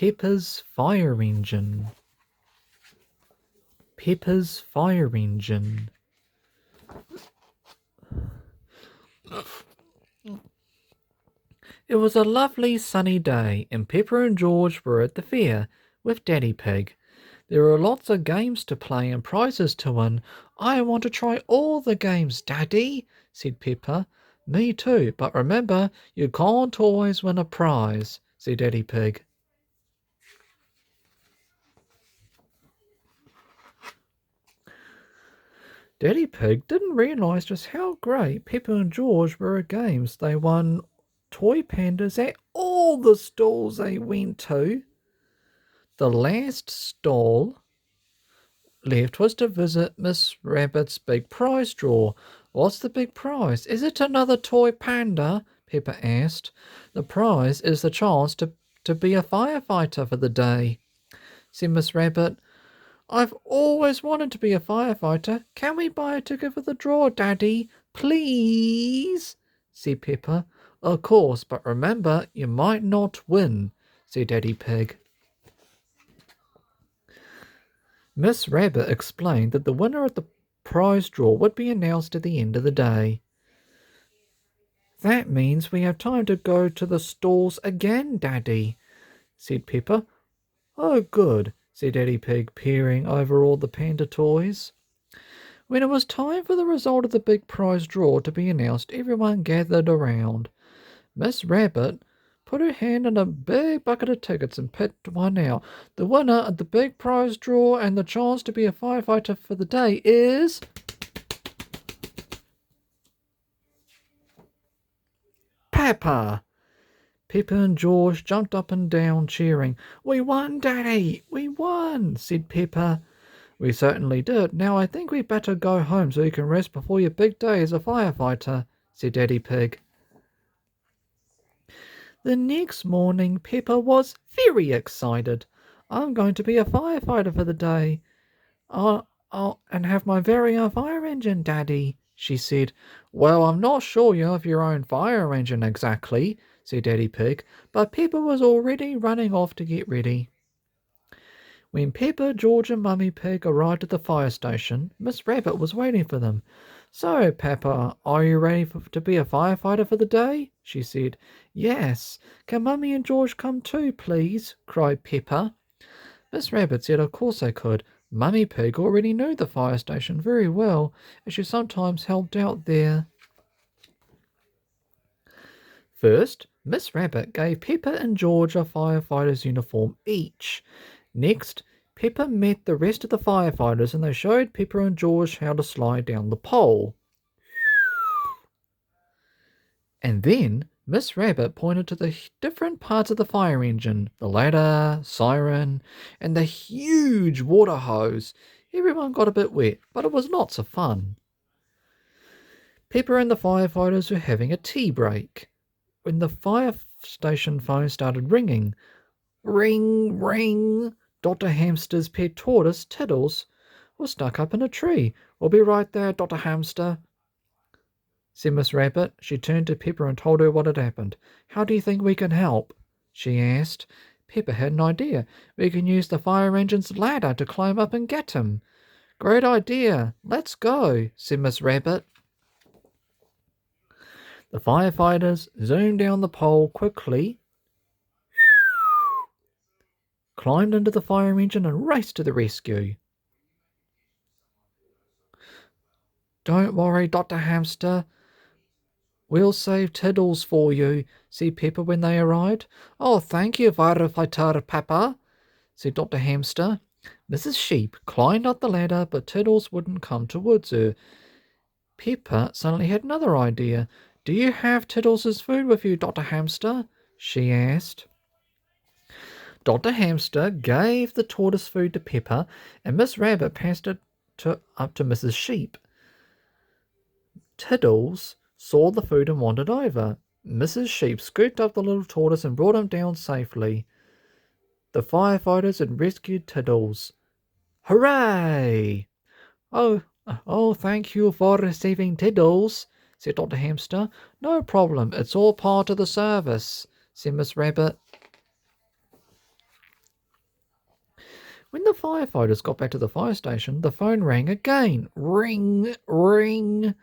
Peppa's fire engine. Peppa's fire engine. It was a lovely sunny day, and Peppa and George were at the fair with Daddy Pig. There were lots of games to play and prizes to win. I want to try all the games, Daddy, said Peppa. Me too, but remember, you can't always win a prize, said Daddy Pig. Daddy Pig didn't realise just how great Peppa and George were at games. They won toy pandas at all the stalls they went to. The last stall left was to visit Miss Rabbit's big prize draw. What's the big prize? Is it another toy panda? Peppa asked. The prize is the chance to be a firefighter for the day, said Miss Rabbit. I've always wanted to be a firefighter. Can we buy a ticket for the draw, Daddy? Please, said Peppa. Of course, but remember, you might not win, said Daddy Pig. Miss Rabbit explained that the winner of the prize draw would be announced at the end of the day. That means we have time to go to the stalls again, Daddy, said Peppa. Oh, good, said Daddy Pig, peering over all the panda toys. When it was time for the result of the big prize draw to be announced, everyone gathered around. Miss Rabbit put her hand in a big bucket of tickets and picked one out. The winner of the big prize draw and the chance to be a firefighter for the day is... Peppa! Peppa and George jumped up and down, cheering. We won, Daddy! We won, said Peppa. We certainly did. Now I think we'd better go home so you can rest before your big day as a firefighter, said Daddy Pig. The next morning, Peppa was very excited. I'm going to be a firefighter for the day. I'll have my very own fire engine, Daddy, she said. Well, I'm not sure you have your own fire engine exactly, said Daddy Pig, but Peppa was already running off to get ready. When Peppa, George and Mummy Pig arrived at the fire station, Miss Rabbit was waiting for them. So, Peppa, are you ready to be a firefighter for the day? She said. Yes. Can Mummy and George come too, please? Cried Peppa. Miss Rabbit said of course they could. Mummy Pig already knew the fire station very well, as she sometimes helped out there. First, Miss Rabbit gave Peppa and George a firefighter's uniform each. Next, Peppa met the rest of the firefighters and they showed Peppa and George how to slide down the pole. And then Miss Rabbit pointed to the different parts of the fire engine, the ladder, siren, and the huge water hose. Everyone got a bit wet, but it was lots of fun. Peppa and the firefighters were having a tea break when the fire station phone started ringing. Ring, ring. Dr. Hamster's pet tortoise, Tiddles, was stuck up in a tree. We'll be right there, Dr. Hamster, said Miss Rabbit. She turned to Peppa and told her what had happened. How do you think we can help? She asked. Peppa had an idea. We can use the fire engine's ladder to climb up and get him. Great idea. Let's go, said Miss Rabbit. The firefighters zoomed down the pole quickly, climbed into the fire engine and raced to the rescue. Don't worry, Dr. Hamster. We'll save Tiddles for you, said Peppa when they arrived. Oh, thank you, Firefighter Peppa, said Dr. Hamster. Mrs. Sheep climbed up the ladder, but Tiddles wouldn't come towards her. Peppa suddenly had another idea. Do you have Tiddles' food with you, Dr. Hamster? She asked. Dr. Hamster gave the tortoise food to Peppa, and Miss Rabbit passed it up to Mrs. Sheep. Tiddles saw the food and wandered over. Mrs. Sheep scooped up the little tortoise and brought him down safely. The firefighters had rescued Tiddles. Hooray! Oh, thank you for saving Tiddles, said Dr. Hamster. No problem, it's all part of the service, said Miss Rabbit. When the firefighters got back to the fire station, the phone rang again. Ring, ring.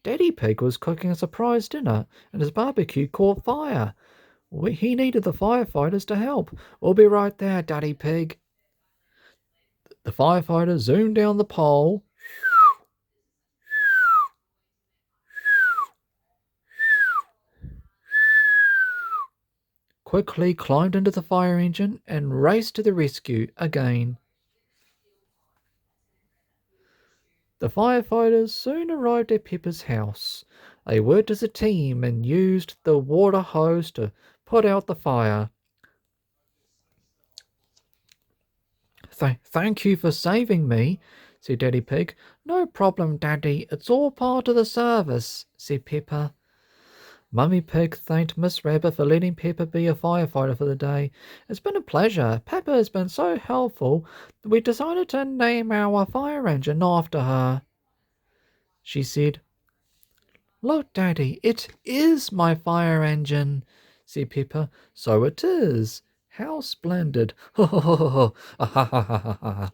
Daddy Pig was cooking a surprise dinner, and his barbecue caught fire. He needed the firefighters to help. We'll be right there, Daddy Pig. The firefighters zoomed down the pole. Quickly climbed into the fire engine and raced to the rescue again. The firefighters soon arrived at Peppa's house. They worked as a team and used the water hose to put out the fire. Thank you for saving me, said Daddy Pig. No problem, Daddy. It's all part of the service, said Peppa. Mummy Pig thanked Miss Rabbit for letting Peppa be a firefighter for the day. It's been a pleasure. Peppa has been so helpful that we decided to name our fire engine after her. She said, Look, Daddy, it is my fire engine, said Peppa. So it is. How splendid. Ho ho ho ho ho. Ha ha ha ha ha.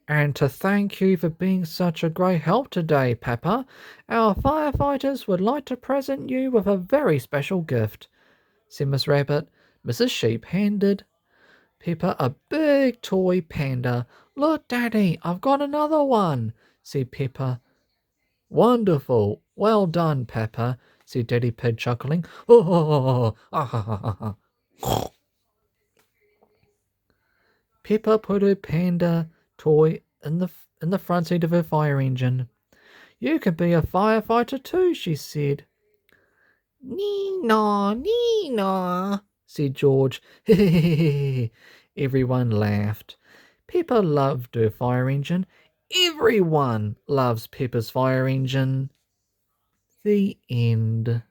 And to thank you for being such a great help today, Peppa, our firefighters would like to present you with a very special gift, said Miss Rabbit. Mrs. Sheep handed Peppa a big toy panda. Look, Daddy, I've got another one, said Peppa. Wonderful. Well done, Peppa, said Daddy Pig, chuckling. Oh, ah, ha, ha, ha, ha. Peppa put her panda toy in the front seat of her fire engine. You can be a firefighter too, she said. Nee-naw, nee-naw, said George. Everyone laughed. Peppa loved her fire engine. Everyone loves Peppa's fire engine. The end.